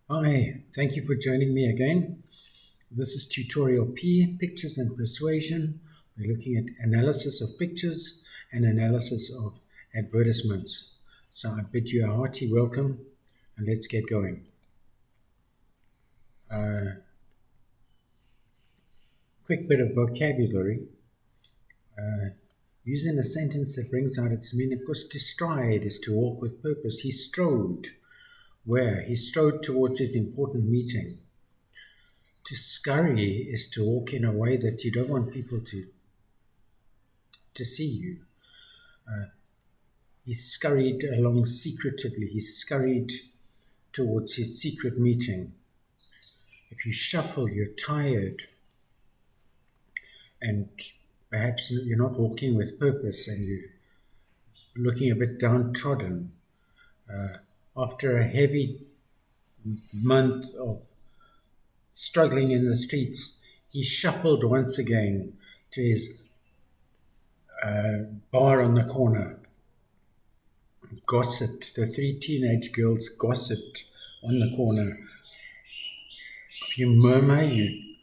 Hi, thank you for joining me again. This is tutorial P, Pictures and Persuasion. We're looking at analysis of pictures and analysis of advertisements. So I bid you a hearty welcome and let's get going. Quick bit of vocabulary. Using a sentence that brings out its meaning. Of course, to stride is to walk with purpose. He strode. Where? He strode towards his important meeting. To scurry is to walk in a way that you don't want people to see you. He scurried along secretively. He scurried towards his secret meeting. If you shuffle, you're tired. And perhaps you're not walking with purpose and you're looking a bit downtrodden. After a heavy month of struggling in the streets, he shuffled once again to his bar on the corner. Gossiped. The three teenage girls gossiped on the corner. You murmur, you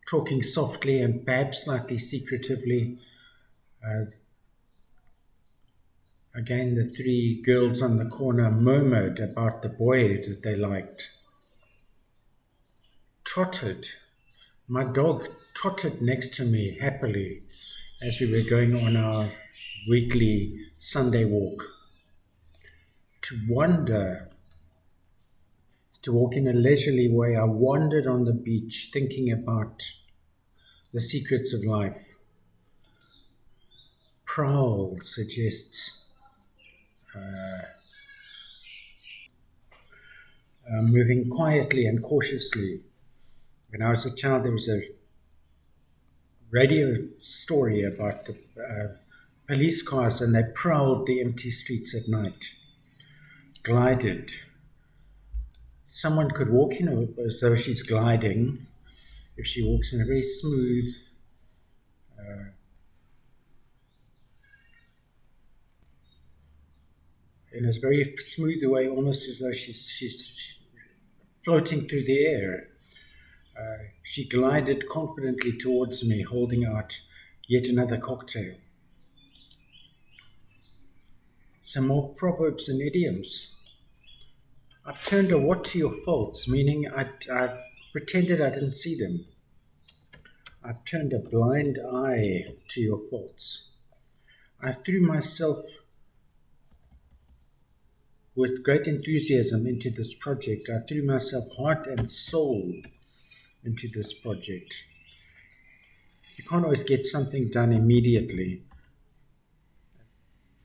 talking softly and perhaps slightly secretively. Again, the three girls on the corner murmured about the boy that they liked. Trotted. My dog trotted next to me happily as we were going on our weekly Sunday walk. To wander is to walk in a leisurely way. I wandered on the beach thinking about the secrets of life. Prowl suggests moving quietly and cautiously. When I was a child, there was a radio story about the police cars, and they prowled the empty streets at night. Glided. Someone could walk in as though she's gliding if she walks in a very smooth, way, almost as though she's floating through the air. She glided confidently towards me, holding out yet another cocktail. Some more proverbs and idioms. I've turned a what to your faults, meaning I've pretended I didn't see them. I've turned a blind eye to your faults. I threw myself with great enthusiasm into this project. I threw myself heart and soul into this project. You can't always get something done immediately.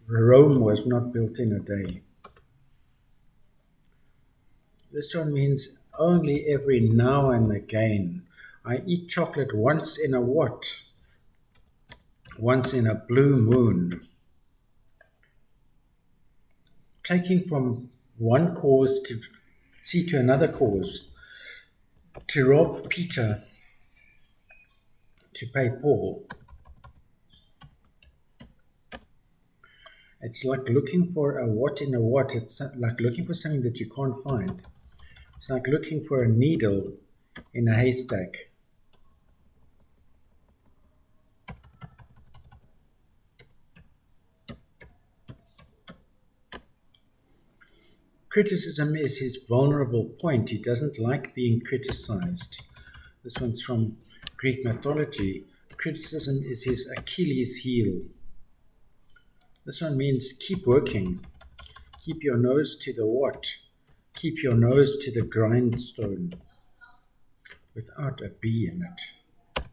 Rome was not built in a day. This one means only every now and again. I eat chocolate once in a what? Once in a blue moon. Taking from one cause to see to another cause. To rob Peter to pay Paul. It's like looking for a what in a what. It's like looking for something that you can't find. It's like looking for a needle in a haystack. Criticism is his vulnerable point. He doesn't like being criticized. This one's from Greek mythology. Criticism is his Achilles heel. This one means keep working. Keep your nose to the what? Keep your nose to the grindstone. Without a B in it.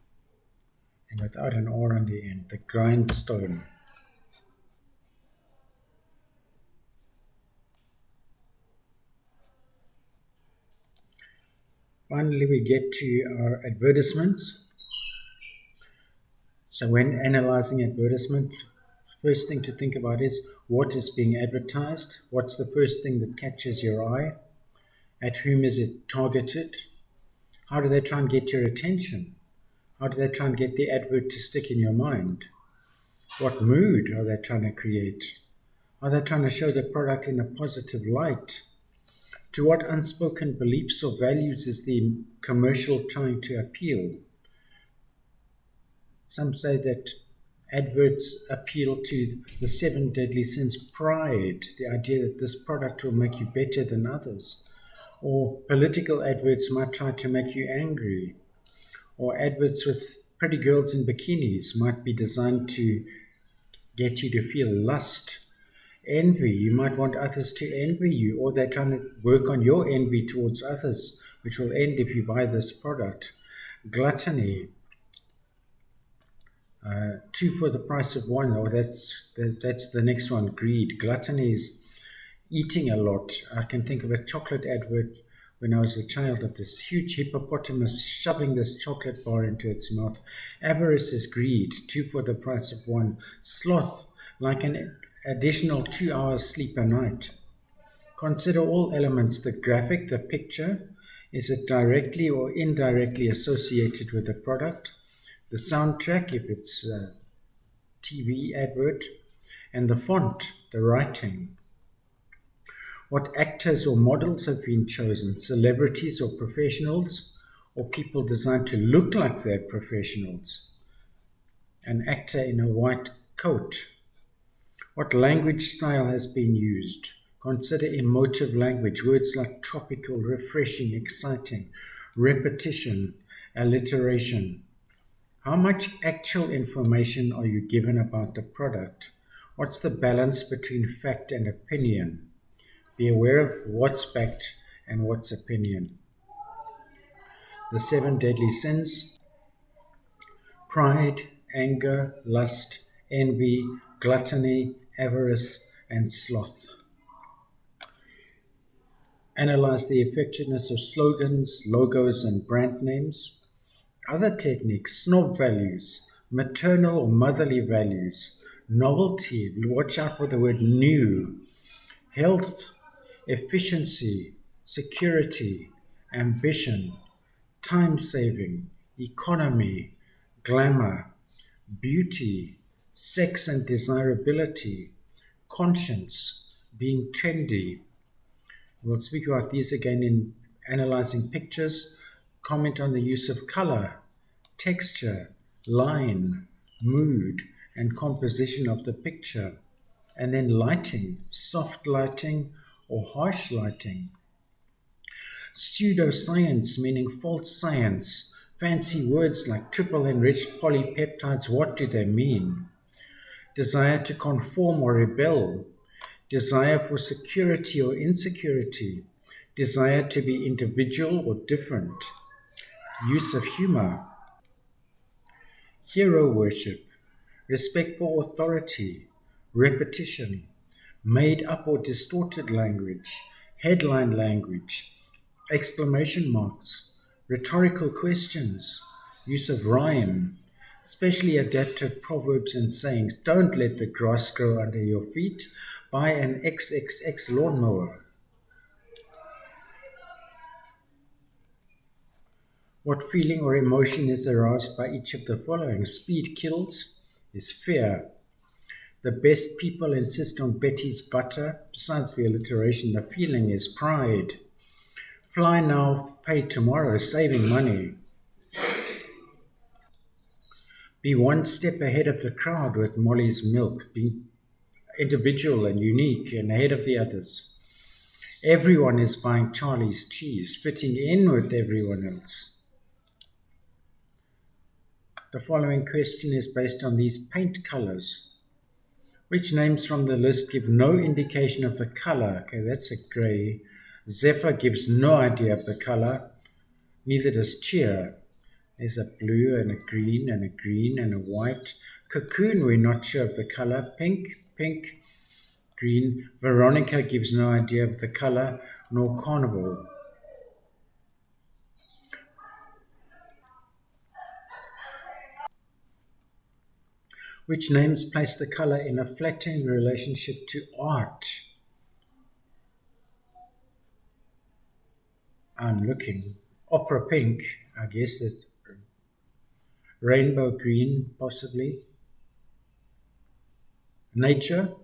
And without an R on the end. The grindstone. Finally, we get to our advertisements. So when analyzing advertisement, first thing to think about is what is being advertised? What's the first thing that catches your eye? At whom is it targeted? How do they try and get your attention? How do they try and get the advert to stick in your mind? What mood are they trying to create? Are they trying to show the product in a positive light? To what unspoken beliefs or values is the commercial trying to appeal? Some say that adverts appeal to the seven deadly sins, pride, the idea that this product will make you better than others. Or political adverts might try to make you angry. Or adverts with pretty girls in bikinis might be designed to get you to feel lust. Envy, you might want others to envy you, or they're trying to work on your envy towards others, which will end if you buy this product. Gluttony, two for the price of one, or that's the next one. Greed. Gluttony is eating a lot. I can think of a chocolate advert when I was a child of this huge hippopotamus shoving this chocolate bar into its mouth. Avarice is greed, two for the price of one. Sloth, like an additional 2 hours sleep a night. Consider all elements, the graphic, the picture. Is it directly or indirectly associated with the product? The soundtrack, if it's a TV advert, and the font, the writing. What actors or models have been chosen, celebrities or professionals, or people designed to look like they're professionals? An actor in a white coat. What language style has been used? Consider emotive language, words like tropical, refreshing, exciting, repetition, alliteration. How much actual information are you given about the product? What's the balance between fact and opinion? Be aware of what's fact and what's opinion. The seven deadly sins: pride, anger, lust, envy, gluttony, avarice, and sloth. Analyze the effectiveness of slogans, logos, and brand names. Other techniques: snob values, maternal or motherly values, novelty, watch out for the word new, health, efficiency, security, ambition, time saving, economy, glamour, beauty, sex and desirability, conscience, being trendy. We'll speak about these again in analyzing pictures. Comment on the use of color, texture, line, mood, and composition of the picture. And then lighting, soft lighting or harsh lighting. Pseudoscience, meaning false science. Fancy words like triple enriched polypeptides, what do they mean? Desire to conform or rebel. Desire for security or insecurity. Desire to be individual or different. Use of humor. Hero worship. Respect for authority. Repetition. Made up or distorted language. Headline language. Exclamation marks. Rhetorical questions. Use of rhyme. Specially adapted proverbs and sayings. Don't let the grass grow under your feet. Buy an XXX lawnmower. What feeling or emotion is aroused by each of the following? Speed kills is fear. The best people insist on Betty's butter. Besides the alliteration, the feeling is pride. Fly now, pay tomorrow, saving money. Be one step ahead of the crowd with Molly's milk. Be individual and unique and ahead of the others. Everyone is buying Charlie's cheese, fitting in with everyone else. The following question is based on these paint colors. Which names from the list give no indication of the color? Okay, that's a gray. Zephyr gives no idea of the color. Neither does Cheer. There's a blue and a green and a green and a white. Cocoon, we're not sure of the color. Pink, pink, green. Veronica gives no idea of the color, nor Carnival. Which names place the color in a flattering relationship to art? I'm looking. Opera pink, I guess that. Rainbow green, possibly. Nature.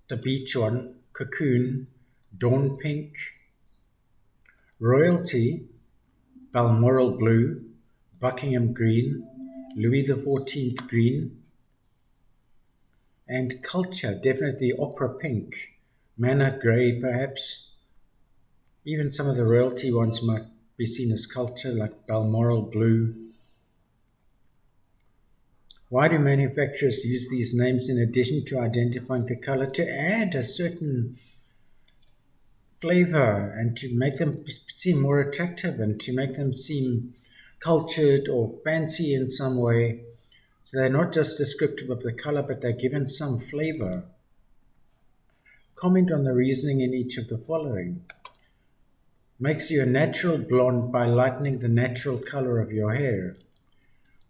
the beach one, Cocoon, Dawn Pink, Royalty, Balmoral Blue, Buckingham Green, Louis XIV Green, and Culture, definitely Opera Pink, Manor Grey perhaps. Even some of the Royalty ones might be seen as Culture, like Balmoral Blue. Why do manufacturers use these names in addition to identifying the color? To add a certain flavor and to make them seem more attractive and to make them seem cultured or fancy in some way. So they're not just descriptive of the color, but they're given some flavor. Comment on the reasoning in each of the following. Makes you a natural blonde by lightening the natural color of your hair.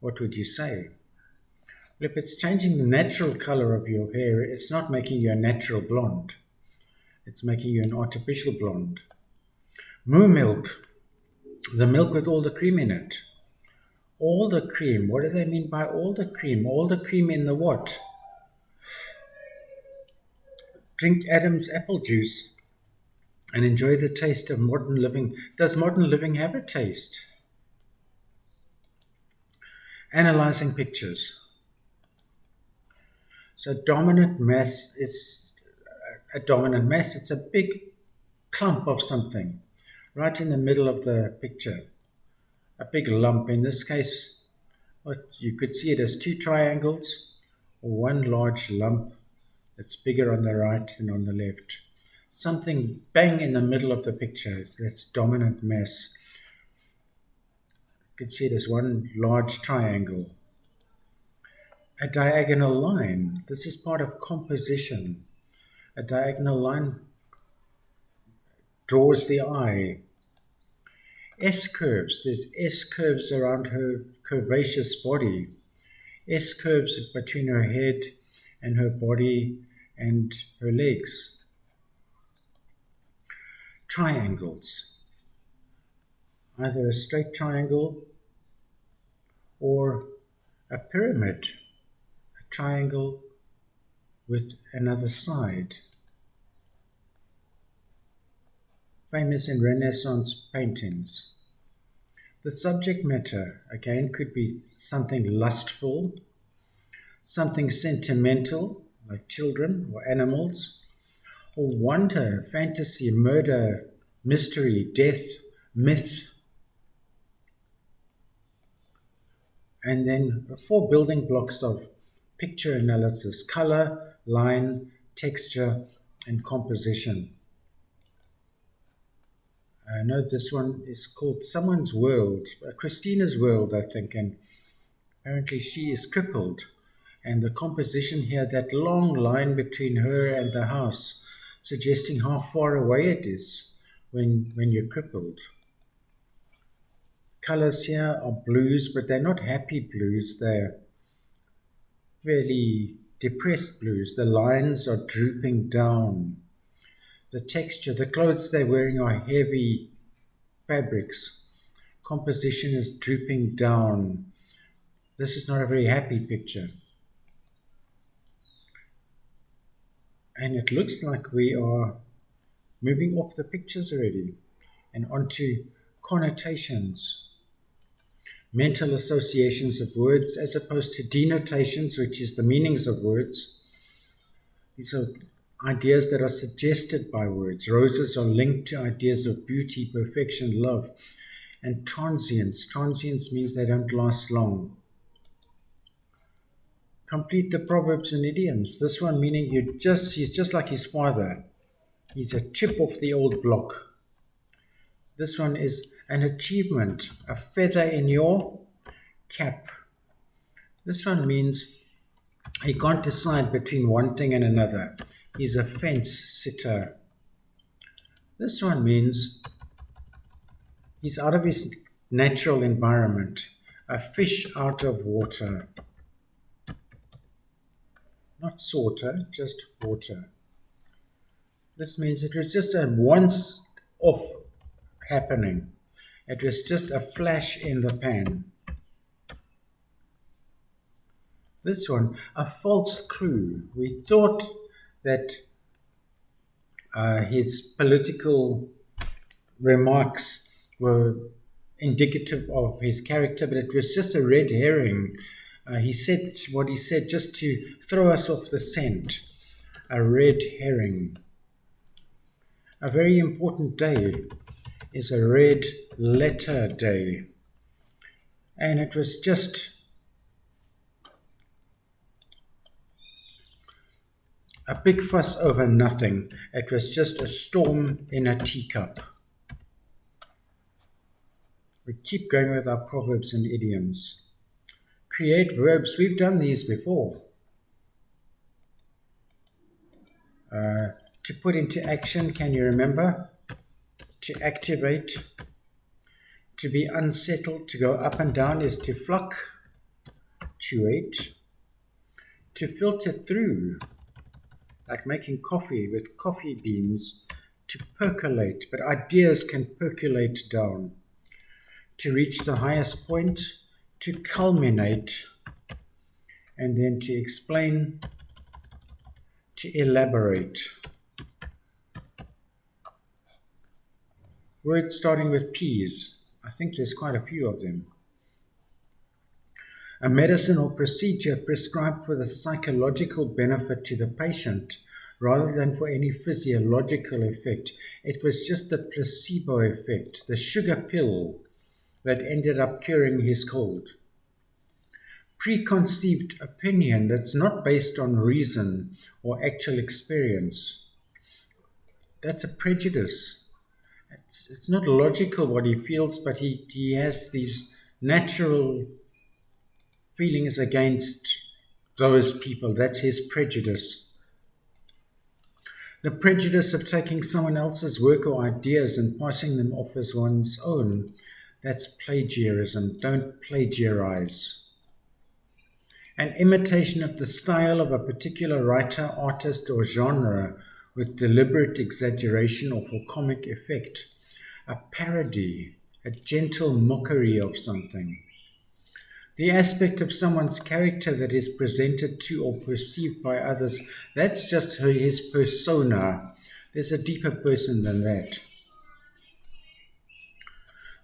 What would you say? Well, if it's changing the natural color of your hair, it's not making you a natural blonde. It's making you an artificial blonde. Moo milk, the milk with all the cream in it. All the cream, what do they mean by all the cream? All the cream in the what? Drink Adam's apple juice and enjoy the taste of modern living. Does modern living have a taste? Analyzing pictures. So dominant mass is a dominant mass. It's a big clump of something right in the middle of the picture. A big lump. In this case, what you could see it as two triangles or one large lump that's bigger on the right than on the left. Something bang in the middle of the picture. That's dominant mass. You could see it as one large triangle. A diagonal line. This is part of composition. A diagonal line draws the eye. S-curves. There's S-curves around her curvaceous body. S-curves between her head and her body and her legs. Triangles. Either a straight triangle or a pyramid. A triangle with another side. Famous in Renaissance paintings. The subject matter, again, could be something lustful, something sentimental, like children or animals, or wonder, fantasy, murder, mystery, death, myth. And then 4 building blocks of picture analysis: color, line, texture, and composition. I know this one is called Someone's World, Christina's World, I think, and apparently she is crippled. And the composition here, that long line between her and the house, suggesting how far away it is when you're crippled. Colors here are blues, but they're not happy blues. They're fairly depressed blues. The lines are drooping down. The texture, the clothes they're wearing are heavy fabrics. Composition is drooping down. This is not a very happy picture. And it looks like we are moving off the pictures already and onto connotations. Mental associations of words as opposed to denotations, which is the meanings of words. These are ideas that are suggested by words. Roses are linked to ideas of beauty, perfection, love. And transience. Transience means they don't last long. Complete the proverbs and idioms. This one meaning he's just like his father. He's a chip off the old block. This one is an achievement, a feather in your cap. This one means he can't decide between one thing and another. He's a fence sitter. This one means he's out of his natural environment, a fish out of water. Not sorter, just water. This means it was just a once-off happening. It was just a flash in the pan. This one, a false clue. We thought that His political remarks were indicative of his character, but it was just a red herring. He said what he said just to throw us off the scent. A red herring. A very important day is a red letter day. And it was just a big fuss over nothing. It was just a storm in a teacup. We keep going with our proverbs and idioms. Create verbs. We've done these before. To put into action, can you remember? To activate. To be unsettled, to go up and down is to flock. To wait. To filter through, like making coffee with coffee beans. To percolate, but ideas can percolate down. To reach the highest point, to culminate, and then to explain, to elaborate. Words starting with P's. I think there's quite a few of them. A medicine or procedure prescribed for the psychological benefit to the patient rather than for any physiological effect. It was just the placebo effect, the sugar pill that ended up curing his cold. Preconceived opinion that's not based on reason or actual experience. That's a prejudice. It's not logical what he feels, but he has these natural feelings against those people. That's his prejudice. The prejudice of taking someone else's work or ideas and passing them off as one's own. That's plagiarism. Don't plagiarize. An imitation of the style of a particular writer, artist, or genre with deliberate exaggeration or for comic effect. A parody, a gentle mockery of something. The aspect of someone's character that is presented to or perceived by others, that's just his persona. There's a deeper person than that.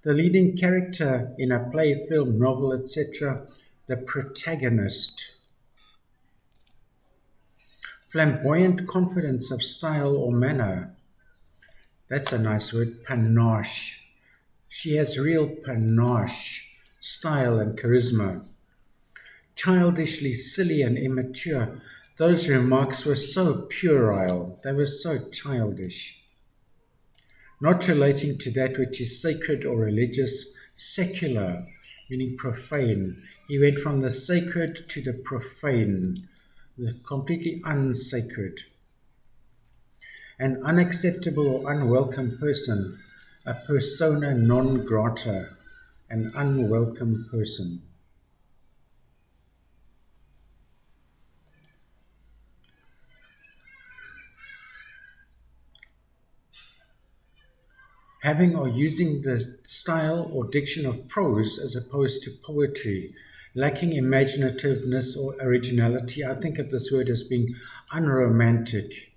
The leading character in a play, film, novel, etc., the protagonist. Flamboyant confidence of style or manner. That's a nice word, panache. She has real panache, style and charisma. Childishly silly and immature. Those remarks were so puerile. They were so childish. Not relating to that which is sacred or religious, secular, meaning profane. He went from the sacred to the profane, the completely unsacred. An unacceptable or unwelcome person, a persona non grata, an unwelcome person. Having or using the style or diction of prose as opposed to poetry, lacking imaginativeness or originality. I think of this word as being unromantic.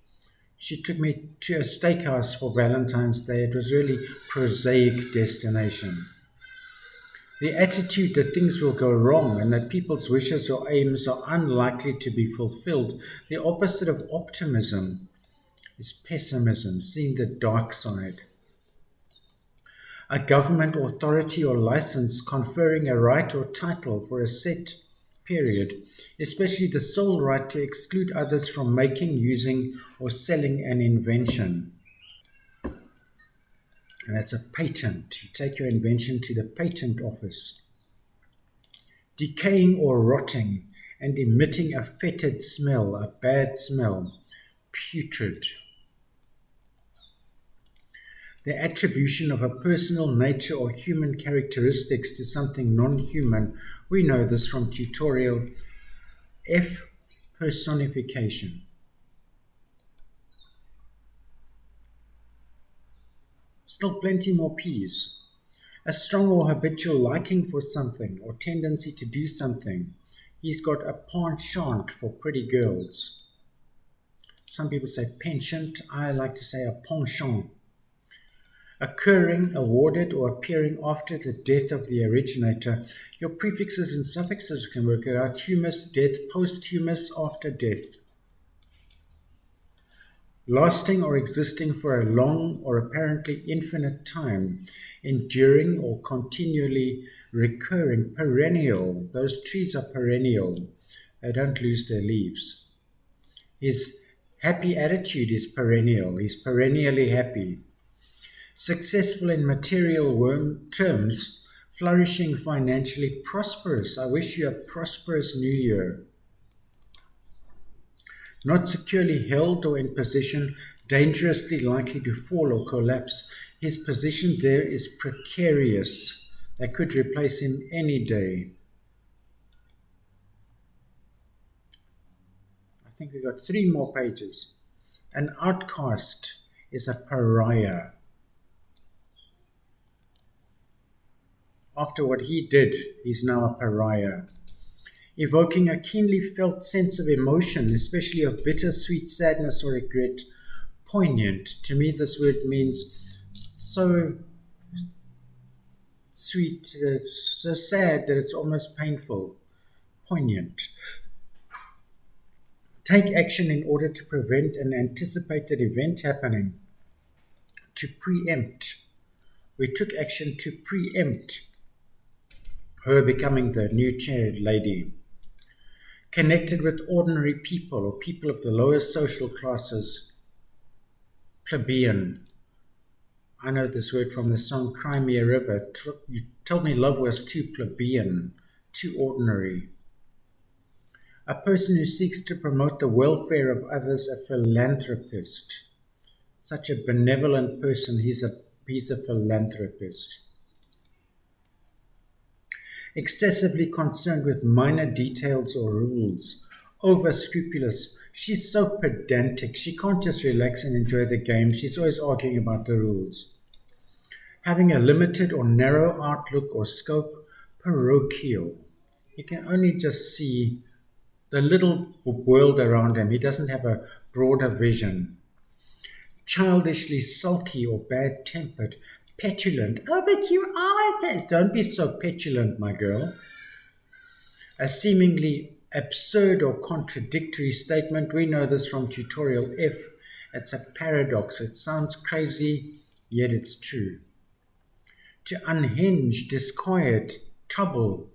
She took me to a steakhouse for Valentine's Day. It was really prosaic destination. The attitude that things will go wrong and that people's wishes or aims are unlikely to be fulfilled. The opposite of optimism is pessimism, seeing the dark side. A government authority or license conferring a right or title for a set period, especially the sole right to exclude others from making, using, or selling an invention. And that's a patent. You take your invention to the patent office. Decaying or rotting and emitting a fetid smell, a bad smell, putrid. The attribution of a personal nature or human characteristics to something non-human. We know this from tutorial F, personification. Still plenty more P's. A strong or habitual liking for something or tendency to do something. He's got a penchant for pretty girls. Some people say penchant. I like to say a penchant. Occurring, awarded, or appearing after the death of the originator. Your prefixes and suffixes can work it out. Humus, death, posthumous, after death. Lasting or existing for a long or apparently infinite time, enduring or continually recurring, perennial. Those trees are perennial. They don't lose their leaves. His happy attitude is perennial. He's perennially happy. Successful in material terms, flourishing financially, prosperous. I wish you a prosperous new year. Not securely held or in position, dangerously likely to fall or collapse. His position there is precarious. They could replace him any day. I think we've got 3 more pages. An outcast is a pariah. After what he did, he's now a pariah. Evoking a keenly felt sense of emotion, especially of bittersweet sadness or regret. Poignant. To me, this word means so sweet, so sad that it's almost painful. Poignant. Take action in order to prevent an anticipated event happening. To preempt. We took action to preempt her becoming the new chair lady. Connected with ordinary people or people of the lower social classes. Plebeian. I know this word from the song Cry Me a River. You told me love was too plebeian, too ordinary. A person who seeks to promote the welfare of others, a philanthropist. Such a benevolent person, he's a philanthropist. Excessively concerned with minor details or rules, over scrupulous. She's so pedantic, she can't just relax and enjoy the game, she's always arguing about the rules. Having a limited or narrow outlook or scope, parochial. He can only just see the little world around him, he doesn't have a broader vision. Childishly sulky or bad-tempered, petulant. Oh, but you are. Don't be so petulant, my girl. A seemingly absurd or contradictory statement. We know this from tutorial F. It's a paradox. It sounds crazy, yet it's true. To unhinge, disquiet, trouble.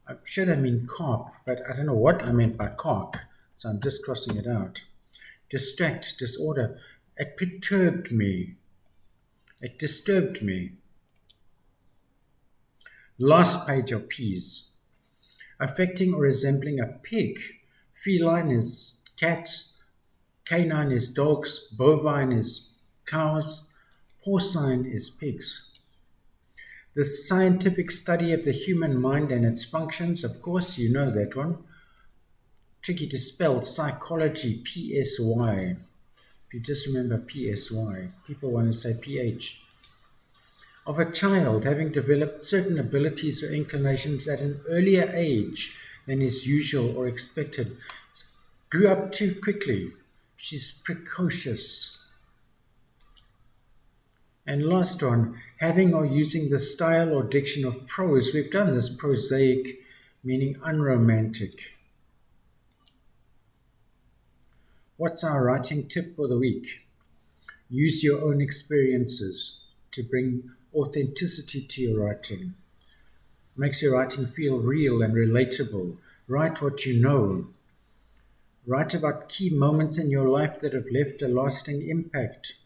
I'm sure they mean carp, but I don't know what I meant by carp, so I'm just crossing it out. Distract, disorder. It perturbed me. It disturbed me. Last page of P's. Affecting or resembling a pig. Feline is cats. Canine is dogs. Bovine is cows. Porcine is pigs. The scientific study of the human mind and its functions, of course, you know that one. Tricky to spell, psychology, PSY. If you just remember PSY, people want to say PH. Of a child having developed certain abilities or inclinations at an earlier age than is usual or expected. Grew up too quickly. She's precocious. And last one, having or using the style or diction of prose. We've done this, prosaic, meaning unromantic. What's our writing tip for the week? Use your own experiences to bring authenticity to your writing. Makes your writing feel real and relatable. Write what you know. Write about key moments in your life that have left a lasting impact.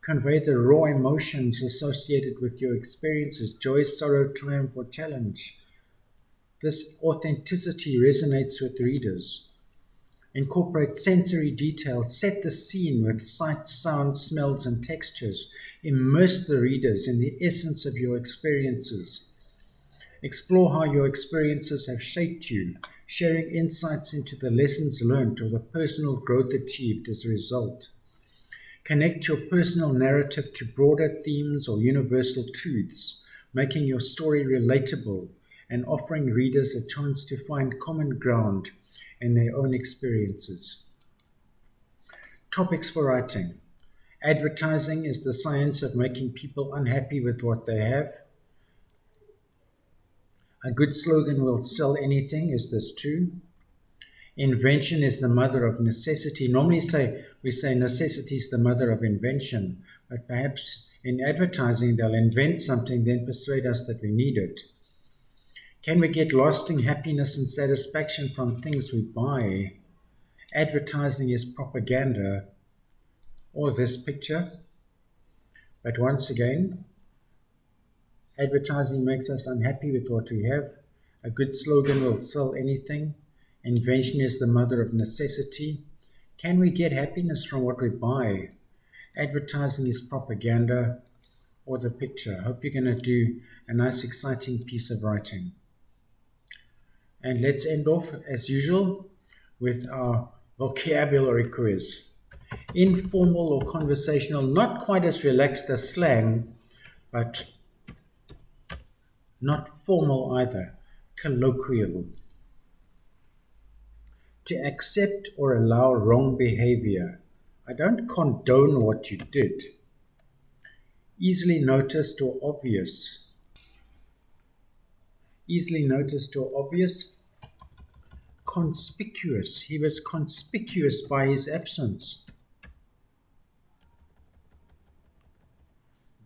Convey the raw emotions associated with your experiences, joy, sorrow, triumph, or challenge. This authenticity resonates with readers. Incorporate sensory detail, set the scene with sights, sounds, smells, and textures. Immerse the readers in the essence of your experiences. Explore how your experiences have shaped you, sharing insights into the lessons learned or the personal growth achieved as a result. Connect your personal narrative to broader themes or universal truths, making your story relatable and offering readers a chance to find common ground in their own experiences. Topics for writing. Advertising is the science of making people unhappy with what they have. A good slogan will sell anything. Is this true? Invention is the mother of necessity. Normally we say necessity is the mother of invention, but perhaps in advertising they'll invent something, then persuade us that we need it. Can we get lasting happiness and satisfaction from things we buy? Advertising is propaganda, or this picture. But once again, advertising makes us unhappy with what we have. A good slogan will sell anything. Invention is the mother of necessity. Can we get happiness from what we buy? Advertising is propaganda, or the picture. I hope you're going to do a nice, exciting piece of writing. And let's end off, as usual, with our vocabulary quiz. Informal or conversational, not quite as relaxed as slang, but not formal either. Colloquial. To accept or allow wrong behavior. I don't condone what you did. Easily noticed or obvious. Easily noticed or obvious. Conspicuous. He was conspicuous by his absence.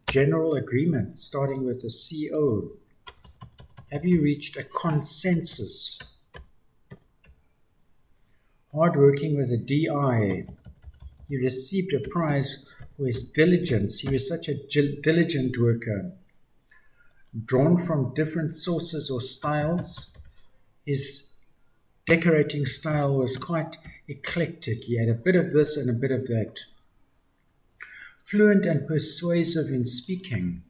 General agreement, starting with a CO. Have you reached a consensus? Hardworking with a DI. He received a prize for his diligence. He was such a diligent worker. Drawn from different sources or styles. His decorating style was quite eclectic. He had a bit of this and a bit of that. Fluent and persuasive in speaking.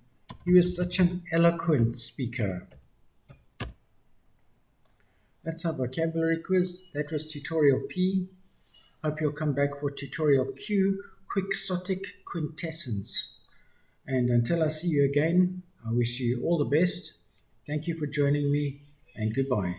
He was such an eloquent speaker. That's our vocabulary quiz. That was tutorial P. Hope you'll come back for tutorial Q, quixotic quintessence. And until I see you again, I wish you all the best. Thank you for joining me, and goodbye.